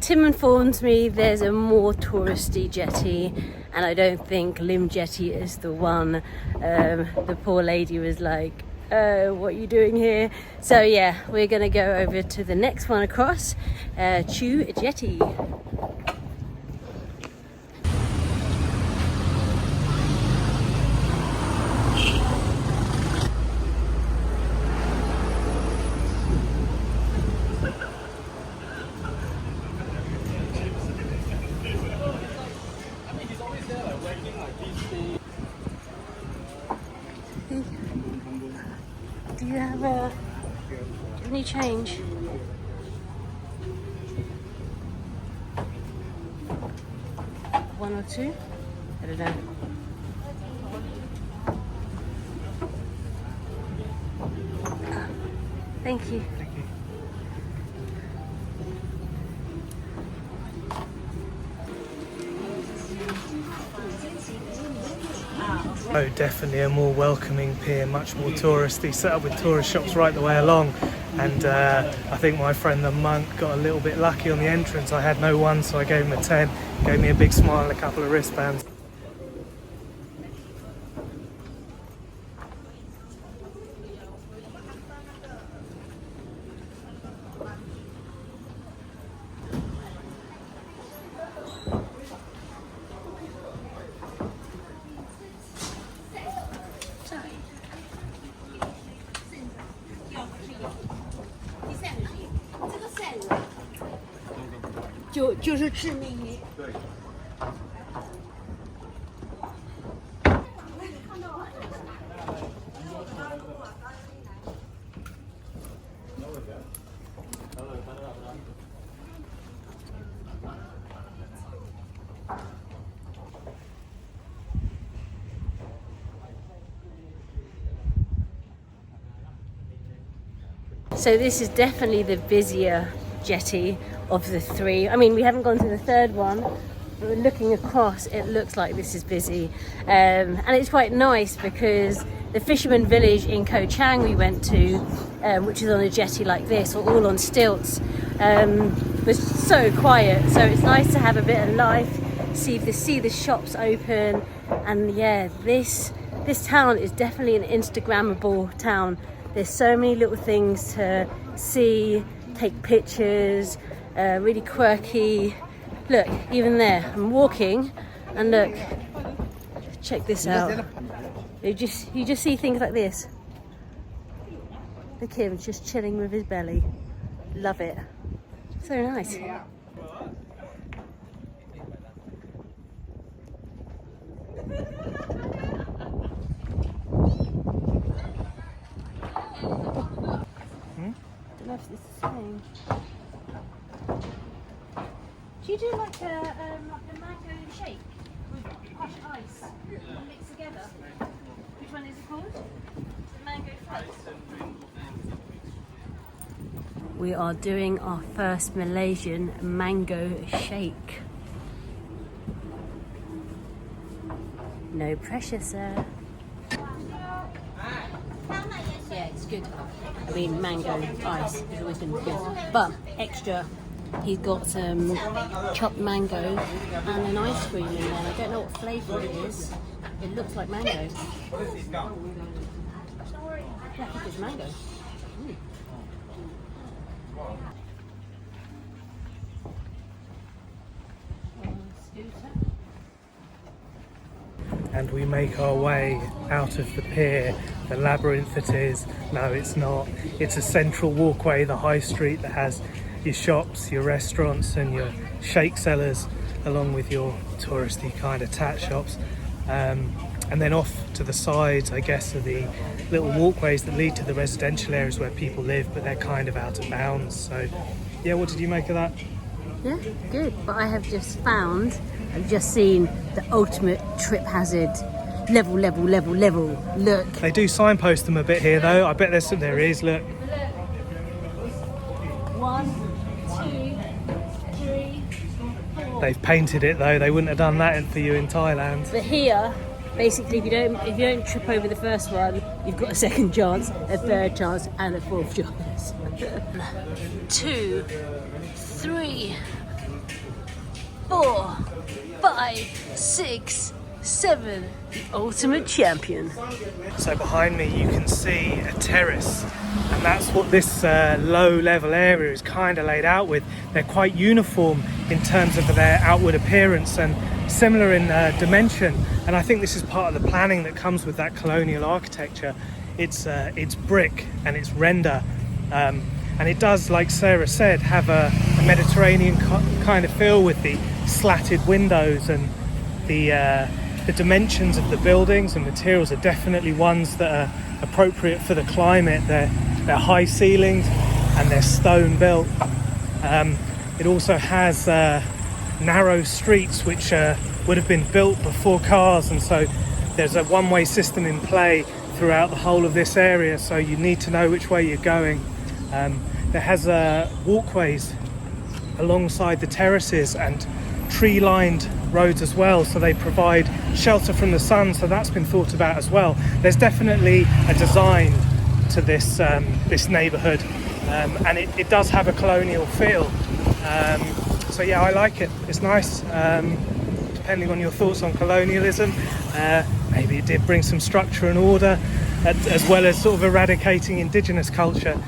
Tim informs me there's a more touristy jetty, and I don't think Lim Jetty is the one. The poor lady was like, what are you doing here? So yeah, we're gonna go over to the next one across, Chu Jetty. Do you have any change? One or two? I don't know. Thank you. Oh, definitely a more welcoming pier, much more touristy, set up with tourist shops right the way along. And I think my friend the monk got a little bit lucky on the entrance. I had no one, so I gave him a 10, gave me a big smile and a couple of wristbands. So this is definitely the busier jetty of the three. I mean, we haven't gone to the third one, but looking across, it looks like this is busy. And it's quite nice because the fisherman village in Koh Chang we went to, which is on a jetty like this, or all on stilts, was so quiet. So it's nice to have a bit of life, see the shops open, and yeah, this town is definitely an Instagrammable town. There's so many little things to see, take pictures, really quirky. Look, even there, I'm walking, and look, check this out. You just see things like this. Look, him just chilling with his belly. Love it. So nice. I don't know if it's the same. Do you do like a mango shake with crushed ice all mixed together? Which one is it called? The mango fruit. We are doing our first Malaysian mango shake. No pressure, sir. Yeah, it's good. I mean, mango ice is always going to be good. But extra, he's got some chopped mango and an ice cream in there. I don't know what flavour it is. It looks like mango. Yeah, I think it's mango. And we make our way out of the pier, the labyrinth it is. No, it's not. It's a central walkway, the high street that has your shops, your restaurants and your shake sellers, along with your touristy kind of tat shops. And then off to the sides, I guess, are the little walkways that lead to the residential areas where people live, but they're kind of out of bounds. So yeah, what did you make of that? Yeah, good. But I have just seen the ultimate trip hazard. Level. Look. They do signpost them a bit here though. I bet there is, look. 1, 2, 3, 4. They've painted it though. They wouldn't have done that for you in Thailand. But here, basically, if you don't trip over the first one, you've got a second chance, a third chance, and a fourth chance. 2, 3, 4, 5, 6, 7. The ultimate champion. So behind me you can see a terrace, and that's what this low level area is kind of laid out with. They're quite uniform in terms of their outward appearance and similar in dimension, and I think this is part of the planning that comes with that colonial architecture. It's brick and it's render, and it does, like Sarah said, have a Mediterranean kind of feel with the slatted windows, and the dimensions of the buildings and materials are definitely ones that are appropriate for the climate. They're high ceilinged and they're stone built. It also has narrow streets which would have been built before cars, and so there's a one-way system in play throughout the whole of this area, so you need to know which way you're going. There has walkways alongside the terraces and tree-lined roads as well, so they provide shelter from the sun, so that's been thought about as well. There's definitely a design to this neighbourhood, and it does have a colonial feel. So yeah, I like it. It's nice. Depending on your thoughts on colonialism, maybe it did bring some structure and order, as well as sort of eradicating indigenous culture.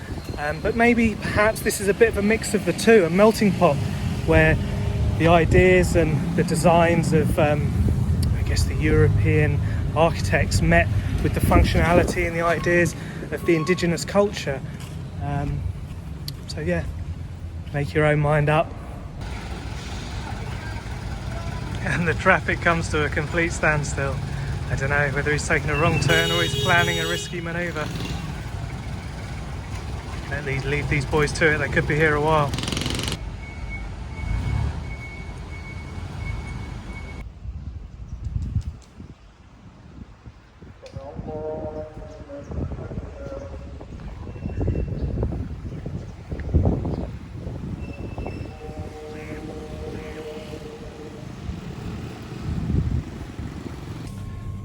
But maybe perhaps this is a bit of a mix of the two, a melting pot where the ideas and the designs of I guess the European architects met with the functionality and the ideas of the indigenous culture. So yeah, make your own mind up. And the traffic comes to a complete standstill. I don't know whether he's taking a wrong turn or he's planning a risky manoeuvre. Leave these boys to it, they could be here a while.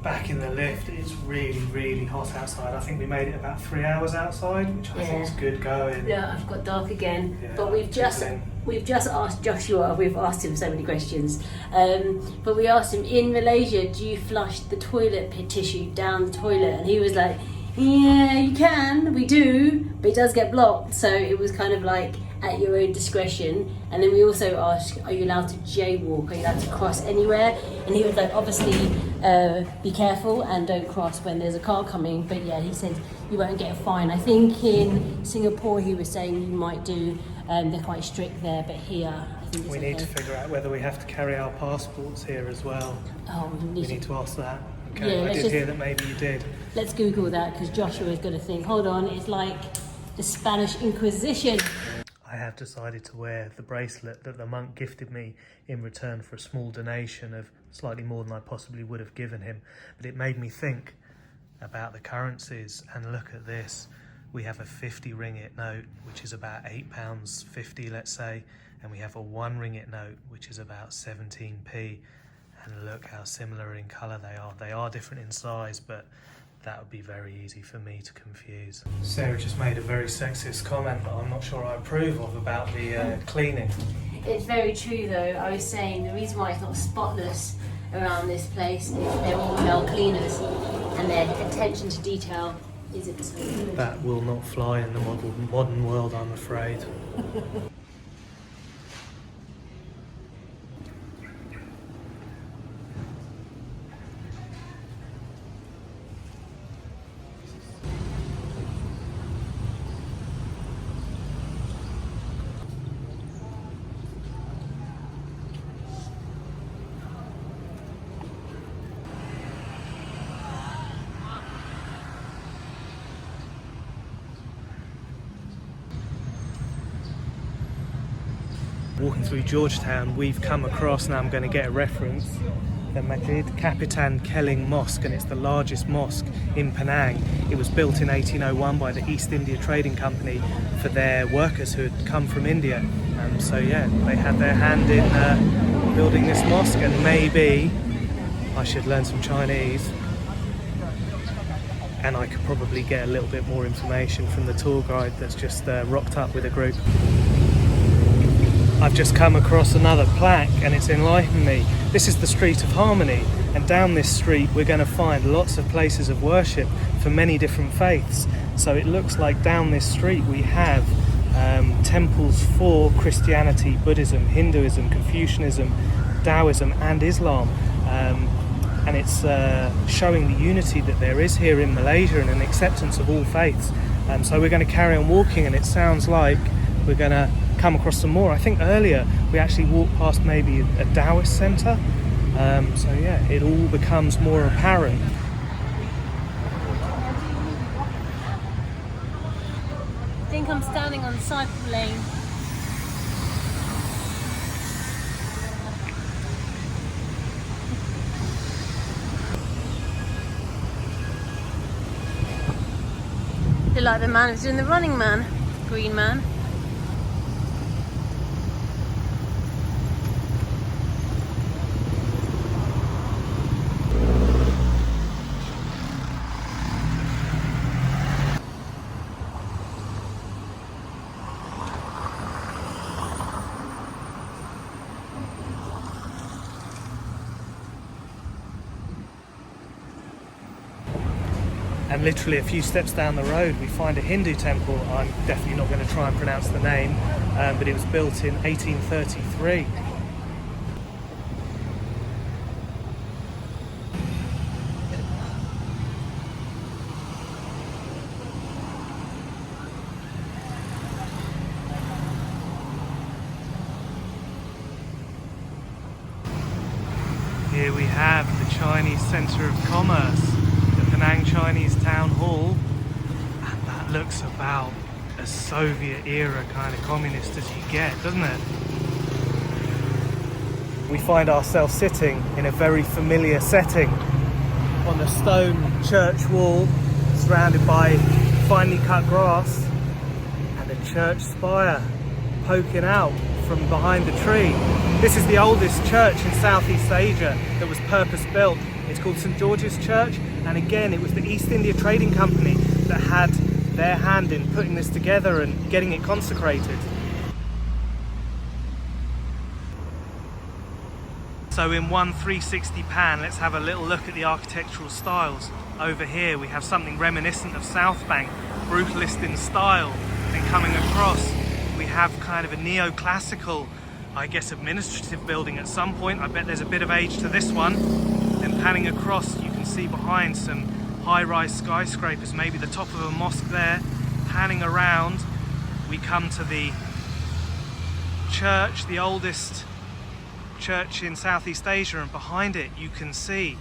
Back in the lift, it's really hot outside. I think we made it about 3 hours outside, which I think is good going. Yeah, I've got dark again. Yeah, but we've just asked Joshua, we've asked him so many questions, but we asked him, in Malaysia, do you flush the toilet tissue down the toilet? And he was like, yeah, you can, we do, but it does get blocked. So it was kind of like at your own discretion. And then we also asked, are you allowed to jaywalk? Are you allowed to cross anywhere? And he was like, obviously, be careful and don't cross when there's a car coming. But yeah, he said you won't get a fine. I think in Singapore he was saying you might do. They're quite strict there, but here I think it's we need to figure out whether we have to carry our passports here as well. Oh, we need to ask that. Okay, yeah, I did hear that maybe you did. Let's Google that, because Joshua is going to think, hold on, it's like the Spanish Inquisition. I have decided to wear the bracelet that the monk gifted me in return for a small donation of slightly more than I possibly would have given him. But it made me think about the currencies, and look at this. We have a 50 ringgit note, which is about £8.50, let's say, and we have a 1 ringgit note, which is about 17p. And look how similar in colour they are. They are different in size, but that would be very easy for me to confuse. Sarah just made a very sexist comment that I'm not sure I approve of about the cleaning. It's very true though. I was saying the reason why it's not spotless around this place is they're all male cleaners and their attention to detail isn't so good. That will not fly in the modern world, I'm afraid. Walking through Georgetown, we've come across, now I'm going to get a reference, the Masjid Kapitan Keling Mosque, and it's the largest mosque in Penang. It was built in 1801 by the East India Trading Company for their workers who had come from India. So yeah, they had their hand in building this mosque, and maybe I should learn some Chinese. And I could probably get a little bit more information from the tour guide that's just rocked up with a group. I've just come across another plaque and it's enlightened me. This is the Street of Harmony, and down this street we're going to find lots of places of worship for many different faiths. So it looks like down this street we have temples for Christianity, Buddhism, Hinduism, Confucianism, Taoism and Islam. And it's showing the unity that there is here in Malaysia and an acceptance of all faiths. So we're going to carry on walking, and it sounds like we're going to come across some more. I think earlier we actually walked past maybe a Taoist centre. So yeah, it all becomes more apparent. I think I'm standing on the cycle lane. Feel like the man who's doing the Running Man, Green Man. And literally a few steps down the road we find a Hindu temple. I'm definitely not going to try and pronounce the name, but it was built in 1833. Here we have the Chinese Centre of Commerce, the Penang Chinese Town Hall, and that looks about as Soviet era kind of communist as you get, doesn't it? We find ourselves sitting in a very familiar setting on a stone church wall surrounded by finely cut grass and a church spire poking out from behind the tree. This is the oldest church in Southeast Asia that was purpose-built. It's called St. George's Church, and again it was the East India Trading Company that had their hand in putting this together and getting it consecrated. So in one 360 pan, let's have a little look at the architectural styles. Over here we have something reminiscent of South Bank, brutalist in style, and coming across we have kind of a neoclassical, I guess, administrative building at some point. I bet there's a bit of age to this one. Then panning across, you can see behind some high-rise skyscrapers, maybe the top of a mosque there. Panning around, we come to the church, the oldest church in Southeast Asia, and behind it you can see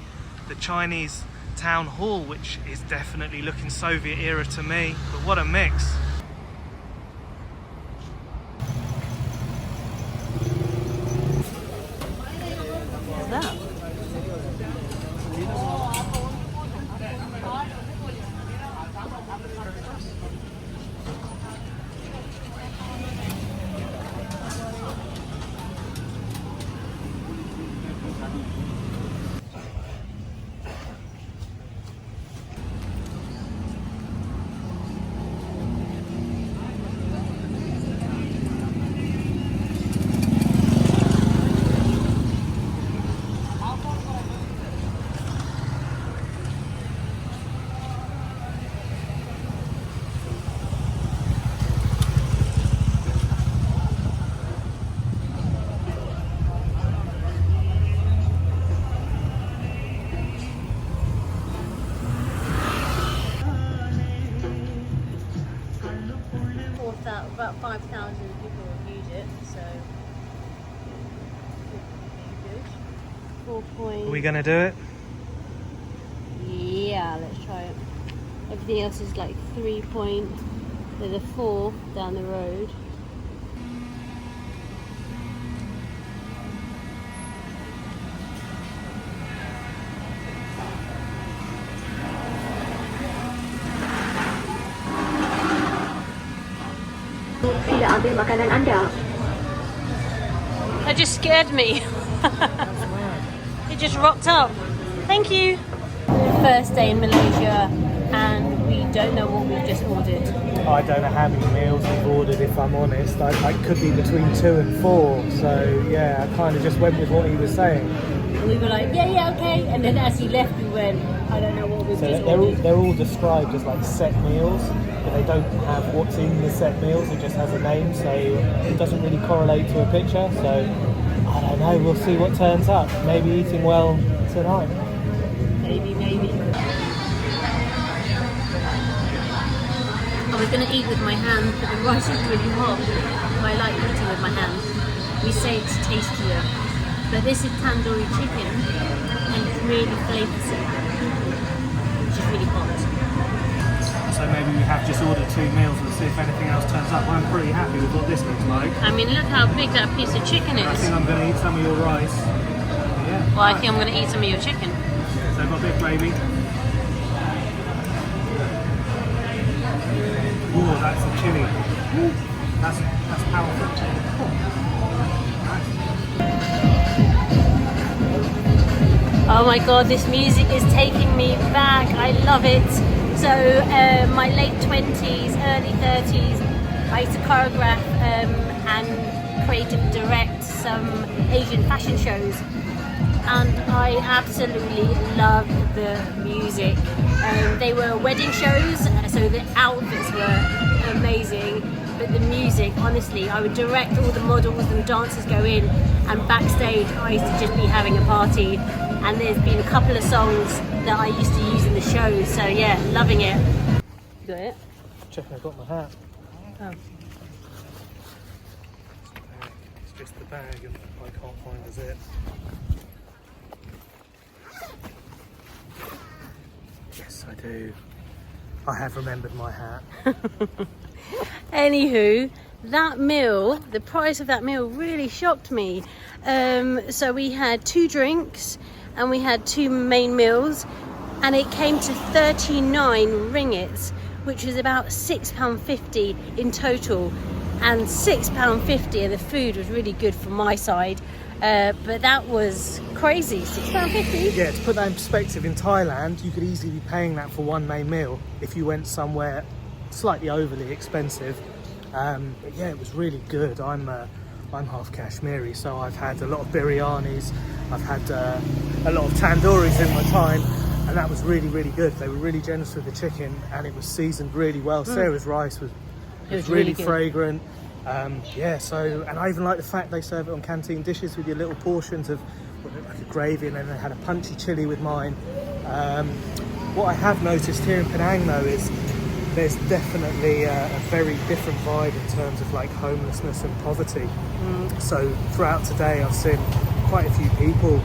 the Chinese town hall, which is definitely looking Soviet era to me, but what a mix. That? About 5,000 people reviewed it, so good. 4 point. Are we gonna do it? Yeah, let's try it. Everything else is like 3 point. There's a 4 down the road. Sila ambil makanan anda. That just scared me. It just rocked up. Thank you. First day in Malaysia, and we don't know what we've just ordered. I don't know how many meals we've ordered, if I'm honest. I could be between 2 and 4. So yeah, I kind of just went with what he was saying. And we were like, yeah, okay. And then as he left, we went, I don't know what we've just ordered. They're all described as like set meals, but they don't have what's in the set meals. It just has a name, so it doesn't really correlate to a picture. So I don't know. We'll see what turns up. Maybe eating well tonight. Maybe. I was going to eat with my hand, but the rice is really hot. I like eating with my hand. We say it's tastier, but this is tandoori chicken, and it's really flavoursome, which is really hot. So maybe we have just ordered 2 meals and see if anything else turns up. I'm pretty happy with what this looks like. I mean, look how big that piece of chicken is. I think I'm going to eat some of your rice. Yeah. Well, I think I'm going to eat some of your chicken. So I've got a bit of gravy. Oh, that's a chili. That's powerful. Oh my god, this music is taking me back. I love it. So my late 20s, early 30s, I used to choreograph and creative direct some Asian fashion shows, and I absolutely loved the music. They were wedding shows, so the outfits were amazing, but the music, honestly, I would direct all the models and dancers go in, and backstage I used to just be having a party. And there's been a couple of songs that I used to use in the shows, so yeah, loving it. You got it? Checking I've got my hat. Oh. It's just the bag and I can't find the zip. Yes, I do. I have remembered my hat. Anywho, that meal, the price of that meal really shocked me. So we had 2 drinks and we had 2 main meals, and it came to 39 ringgits, which was about £6.50 in total, and £6.50, and the food was really good from my side, but that was crazy. £6.50. Yeah, to put that in perspective, in Thailand you could easily be paying that for 1 main meal if you went somewhere slightly overly expensive. But yeah, it was really good. I'm half Kashmiri, so I've had a lot of biryanis, I've had a lot of tandooris in my time, and that was really, really good. They were really generous with the chicken, and it was seasoned really well. Sarah's rice was really fragrant. Yeah, so, and I even like the fact they serve it on canteen dishes with your little portions of like a gravy, and then they had a punchy chili with mine. What I have noticed here in Penang though is there's definitely a very different vibe in terms of like homelessness and poverty. So throughout today I've seen quite a few people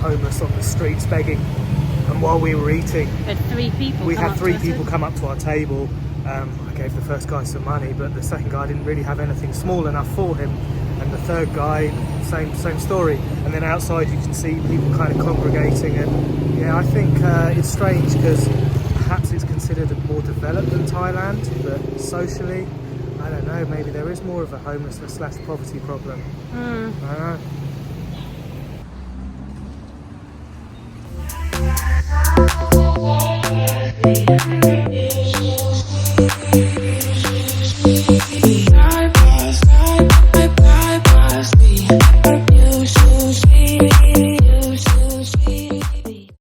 homeless on the streets begging, and while we were eating we had 3 people come up to our table. I gave the first guy some money, but the second guy didn't really have anything small enough for him, and the third guy, same story. And then outside you can see people kind of congregating, and yeah, I think it's strange because perhaps it's considered more developed than Thailand, but socially, I don't know, maybe there is more of a homelessness / poverty problem. I don't know.